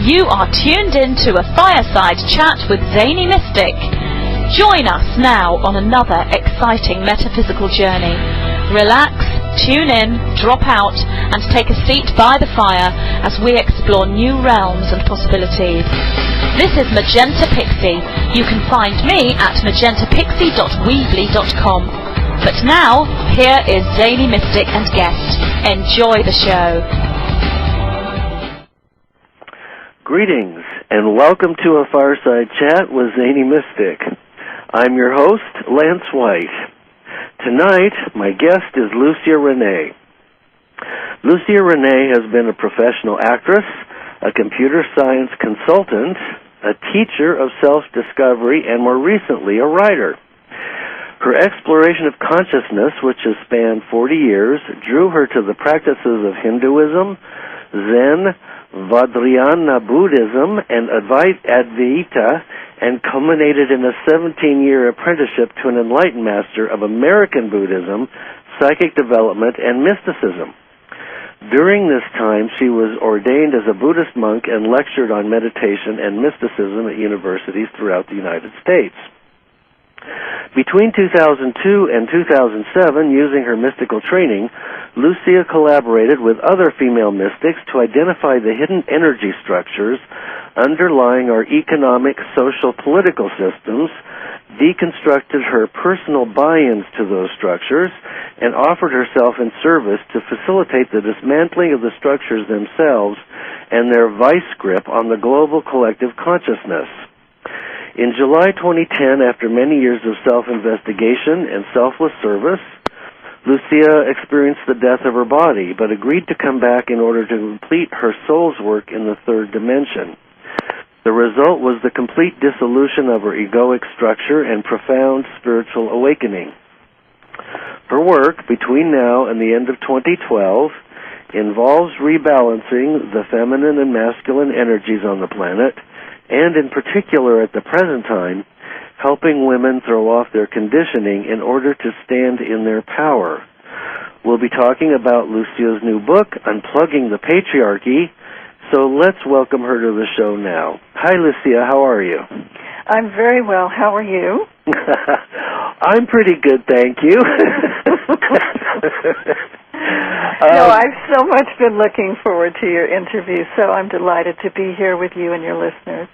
You are tuned in to a Fireside chat with Zany Mystic. Join us now on another exciting metaphysical journey. Relax, tune in, drop out, and take a seat by the fire as we explore new realms and possibilities. This is Magenta Pixie. You can find me at magentapixie.weebly.com. But now, here is Zany Mystic and guest. Enjoy the show. Greetings, and welcome to a Fireside Chat with Zany Mystic. I'm your host, Lance White. Tonight, my guest is Lucia René. Lucia René has been a professional actress, a computer science consultant, a teacher of self-discovery, and more recently, a writer. Her exploration of consciousness, which has spanned 40 years, drew her to the practices of Hinduism, Zen, Vadriyana Buddhism, and Advaita, and culminated in a 17-year apprenticeship to an enlightened master of American Buddhism, psychic development, and mysticism. During this time, she was ordained as a Buddhist monk and lectured on meditation and mysticism at universities throughout the United States. Between 2002 and 2007, using her mystical training, Lucia collaborated with other female mystics to identify the hidden energy structures underlying our economic, social, political systems, deconstructed her personal buy-ins to those structures, and offered herself in service to facilitate the dismantling of the structures themselves and their vice grip on the global collective consciousness. In July 2010, after many years of self-investigation and selfless service, Lucia experienced the death of her body, but agreed to come back in order to complete her soul's work in the third dimension. The result was the complete dissolution of her egoic structure and profound spiritual awakening. Her work, between now and the end of 2012, involves rebalancing the feminine and masculine energies on the planet, and in particular at the present time, helping women throw off their conditioning in order to stand in their power. We'll be talking about Lucia's new book, Unplugging the Patriarchy, so let's welcome her to the show now. Hi, Lucia, how are you? I'm very well. How are you? I'm pretty good, thank you. No, I've so much been looking forward to your interview, so I'm delighted to be here with you and your listeners.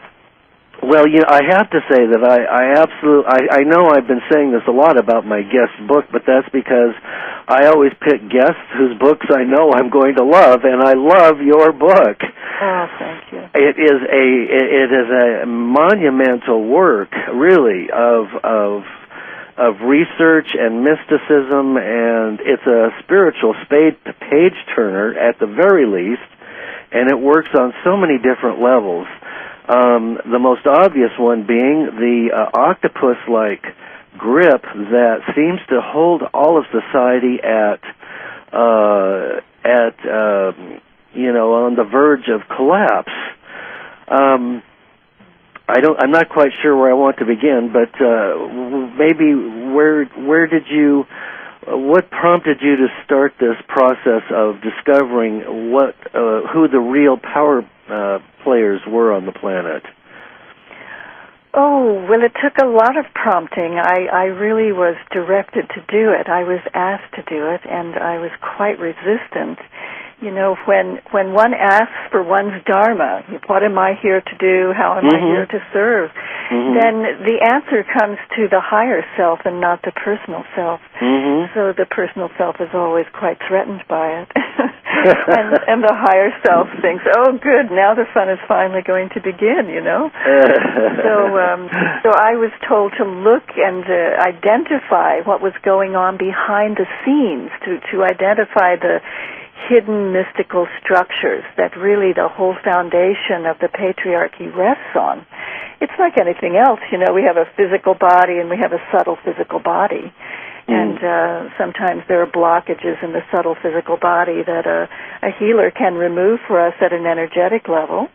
Well, you know, I have to say that I know I've been saying this a lot about my guest book, but that's because I always pick guests whose books I know I'm going to love, and I love your book. Oh, thank you. It is a monumental work, really, of research and mysticism, and it's a spiritual page turner at the very least, and it works on so many different levels. The most obvious one being the octopus-like grip that seems to hold all of society on the verge of collapse. I'm not quite sure where I want to begin, but maybe what prompted you to start this process of discovering who the real power players were on the planet? Oh, well, it took a lot of prompting. I really was directed to do it. I was asked to do it, and I was quite resistant. You know, when one asks for one's dharma, what am I here to do, how am I here to serve, then the answer comes to the higher self and not the personal self. So the personal self is always quite threatened by it. and the higher self thinks, oh, good, now the fun is finally going to begin, you know. So I was told to look and identify what was going on behind the scenes, to identify the hidden mystical structures that really the whole foundation of the patriarchy rests on. It's like anything else, you know, we have a physical body and we have a subtle physical body. And sometimes there are blockages in the subtle physical body that a healer can remove for us at an energetic level.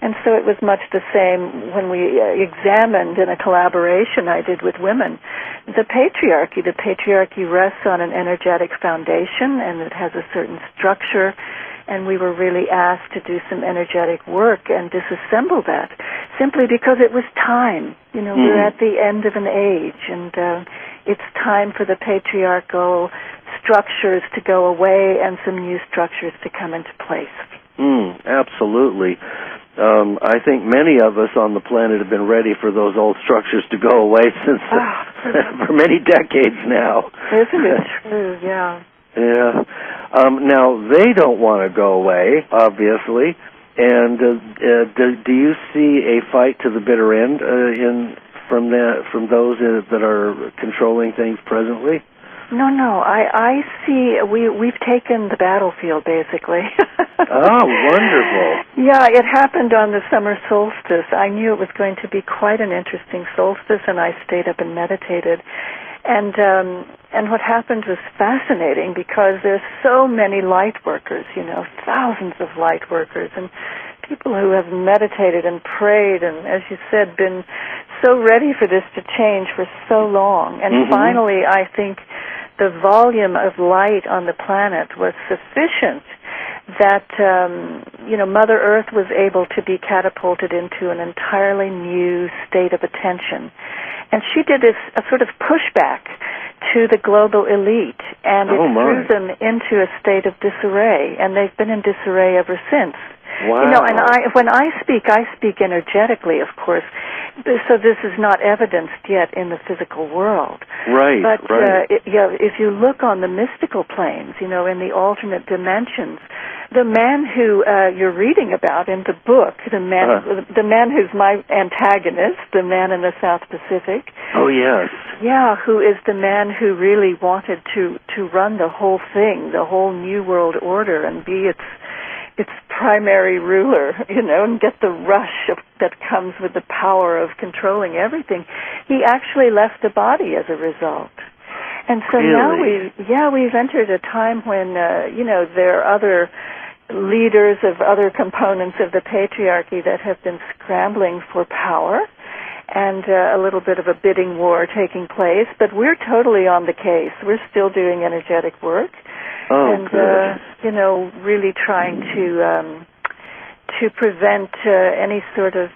And so it was much the same when we examined in a collaboration I did with women. The patriarchy rests on an energetic foundation, and it has a certain structure, and we were really asked to do some energetic work and disassemble that, simply because it was time. We're at the end of an age, and it's time for the patriarchal structures to go away and some new structures to come into place. Absolutely. I think many of us on the planet have been ready for those old structures to go away since for many decades now. Isn't it true? Yeah. Yeah. Now, they don't want to go away, obviously. And do you see a fight to the bitter end from those that are controlling things presently? No. I see we've taken the battlefield, basically. Oh, wonderful. Yeah, it happened on the summer solstice. I knew it was going to be quite an interesting solstice, and I stayed up and meditated. And what happened was fascinating, because there's so many light workers, thousands of light workers, and people who have meditated and prayed and, as you said, been so ready for this to change for so long. And finally, I think the volume of light on the planet was sufficient that, Mother Earth was able to be catapulted into an entirely new state of attention. And she did a sort of pushback to the global elite, and it threw them into a state of disarray, and they've been in disarray ever since. Wow. And when I speak energetically, of course, so this is not evidenced yet in the physical world. Right, but, right. If you look on the mystical planes, in the alternate dimensions, the man who you're reading about in the book, the man who's my antagonist, the man in the South Pacific. Oh, yes. Yeah, who is the man who really wanted to run the whole thing, the whole New World Order, and be its primary ruler, and get the rush that comes with the power of controlling everything. He actually left the body as a result. And so now we've entered a time when, there are other leaders of other components of the patriarchy that have been scrambling for power, and a little bit of a bidding war taking place, but we're totally on the case. We're still doing energetic work. Oh, and good. Really trying to prevent any sort of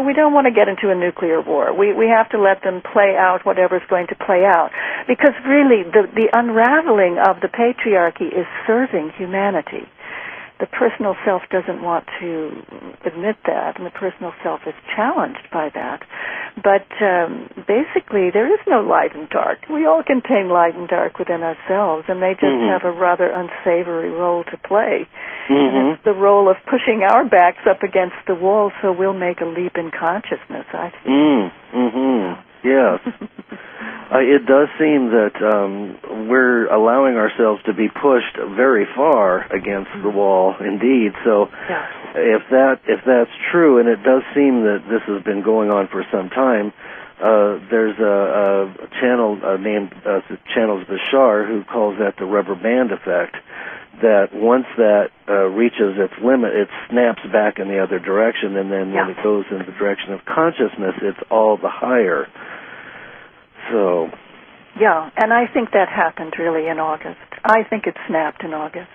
we don't want to get into a nuclear war. We have to let them play out whatever's going to play out, because really the unraveling of the patriarchy is serving humanity. The personal self doesn't want to admit that, and the personal self is challenged by that. But basically, there is no light and dark. We all contain light and dark within ourselves, and they just have a rather unsavory role to play. And it's the role of pushing our backs up against the wall so we'll make a leap in consciousness, I think. Yes. It does seem that we're allowing ourselves to be pushed very far against the wall, indeed. So if that's true, and it does seem that this has been going on for some time, there's a channel named Channels Bashar who calls that the rubber band effect, that once that reaches its limit, it snaps back in the other direction, and then when it goes in the direction of consciousness, it's all the higher. So. Yeah, and I think that happened really in August. I think it snapped in August.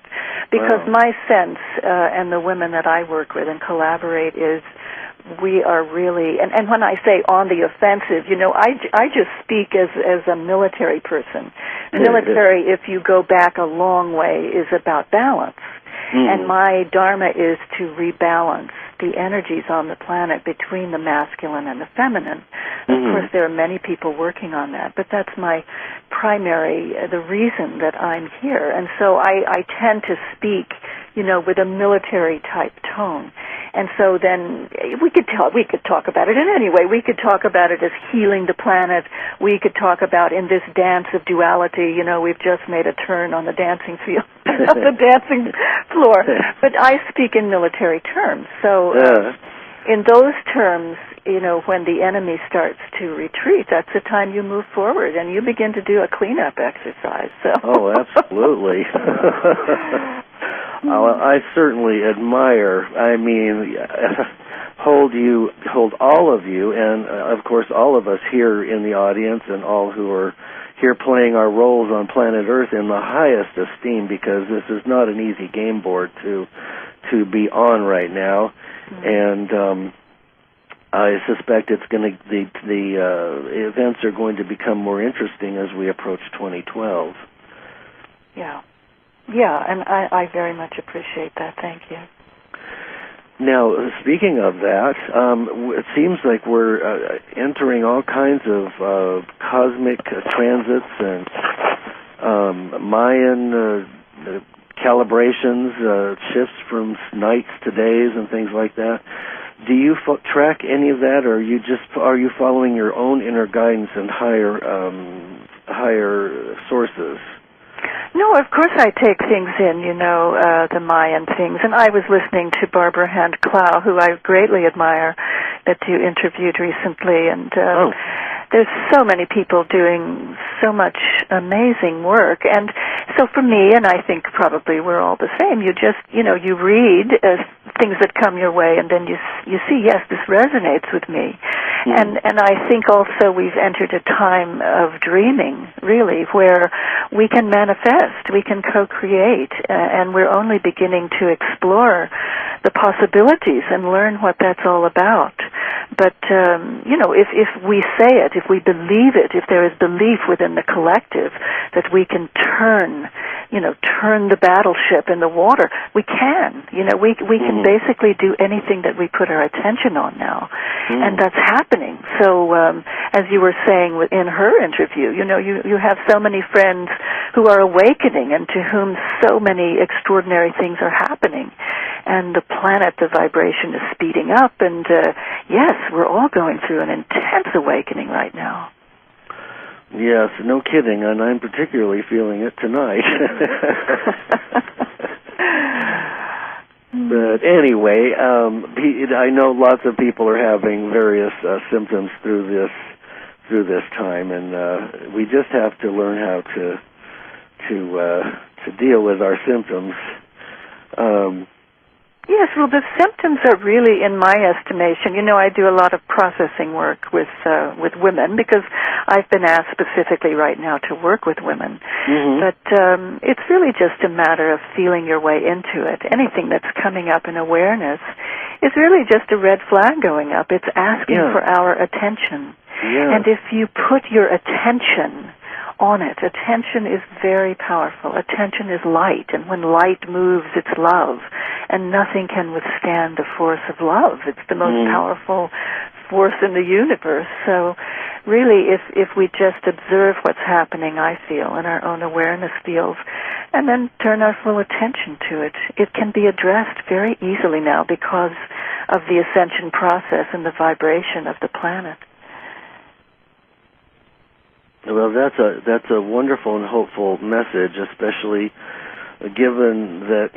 Because my sense, and the women that I work with and collaborate, is we are really, and when I say on the offensive, I just speak as a military person. Military, if you go back a long way, is about balance. And my dharma is to rebalance the energies on the planet between the masculine and the feminine. Of course, there are many people working on that, but that's my primary, the reason that I'm here. And so I tend to speak, with a military-type tone. And so then we could talk about it in any way. We could talk about it as healing the planet. We could talk about in this dance of duality, we've just made a turn on the dancing field, on the dancing floor. But I speak in military terms. So in those terms, when the enemy starts to retreat, that's the time you move forward and you begin to do a cleanup exercise. So. Oh, absolutely. I certainly admire, hold all of you, and of course all of us here in the audience and all who are here playing our roles on planet Earth in the highest esteem, because this is not an easy game board to be on right now, and I suspect it's going to the events are going to become more interesting as we approach 2012. Yeah, and I very much appreciate that. Thank you. Now, speaking of that, it seems like we're entering all kinds of cosmic transits and Mayan calibrations, shifts from nights to days and things like that. Do you track any of that, or are you following your own inner guidance and higher sources? No, of course I take things in, the Mayan things. And I was listening to Barbara Hand Clow, who I greatly admire, that you interviewed recently. And there's so many people doing so much amazing work. And so for me, and I think probably we're all the same, you just, you read things that come your way, and then you see, yes, this resonates with me. And I think also we've entered a time of dreaming, really, where we can manifest, we can co-create, and we're only beginning to explore the possibilities and learn what that's all about. But, if we say it, if we believe it, if there is belief within the collective that we can turn the battleship in the water, we can. We can basically do anything that we put our attention on now. And that's happening. So, as you were saying in her interview, you have so many friends who are awakening and to whom so many extraordinary things are happening. And the planet, the vibration is speeding up, and yes, we're all going through an intense awakening right now. Yes, no kidding, and I'm particularly feeling it tonight. But anyway, I know lots of people are having various symptoms through this time, and we just have to learn how to deal with our symptoms. Yes, well, the symptoms are really, in my estimation, I do a lot of processing work with women because I've been asked specifically right now to work with women. But it's really just a matter of feeling your way into it. Anything that's coming up in awareness is really just a red flag going up. It's asking for our attention. And if you put your attention on it, attention is very powerful. Attention is light, and when light moves, it's love, and nothing can withstand the force of love. It's the most powerful force in the universe. So really, if we just observe what's happening, I feel, in our own awareness fields, and then turn our full attention to it, it can be addressed very easily now because of the ascension process and the vibration of the planet. Well, that's a wonderful and hopeful message, especially given that,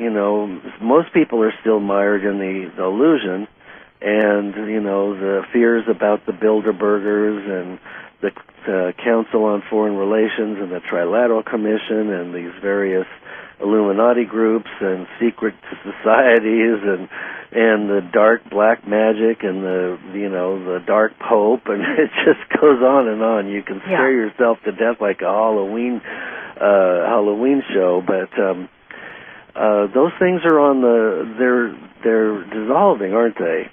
most people are still mired in the illusion, and, the fears about the Bilderbergers and the Council on Foreign Relations and the Tri-Lateral Commission and these various Illuminati groups and secret societies and the dark black magic and the dark pope, and it just goes on and on. You can scare yourself to death like a Halloween show, but those things are they're dissolving, aren't they?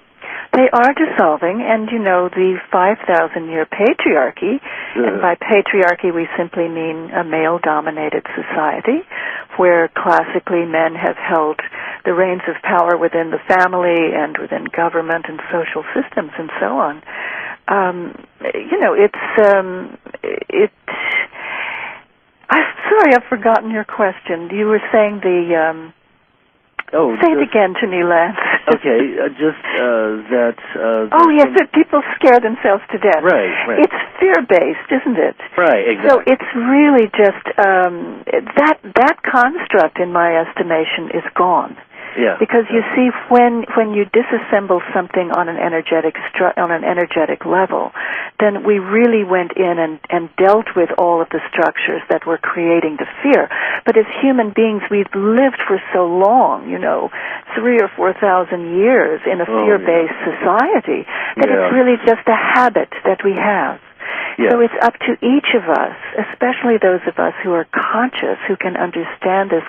They are dissolving, and the 5,000-year patriarchy, and by patriarchy we simply mean a male-dominated society, where classically men have held the reins of power within the family and within government and social systems and so on. I'm sorry, I've forgotten your question. You were saying say it again to me, Lance. Okay, that... yes, that people scare themselves to death. Right. It's fear-based, isn't it? Right, exactly. So it's really just, that construct, in my estimation, is gone. Yeah. Because you see, when you disassemble something on an energetic level, then we really went in and dealt with all of the structures that were creating the fear. But as human beings, we've lived for so long, 3,000 or 4,000 years in a fear-based society, that it's really just a habit that we have. Yes. So it's up to each of us, especially those of us who are conscious, who can understand this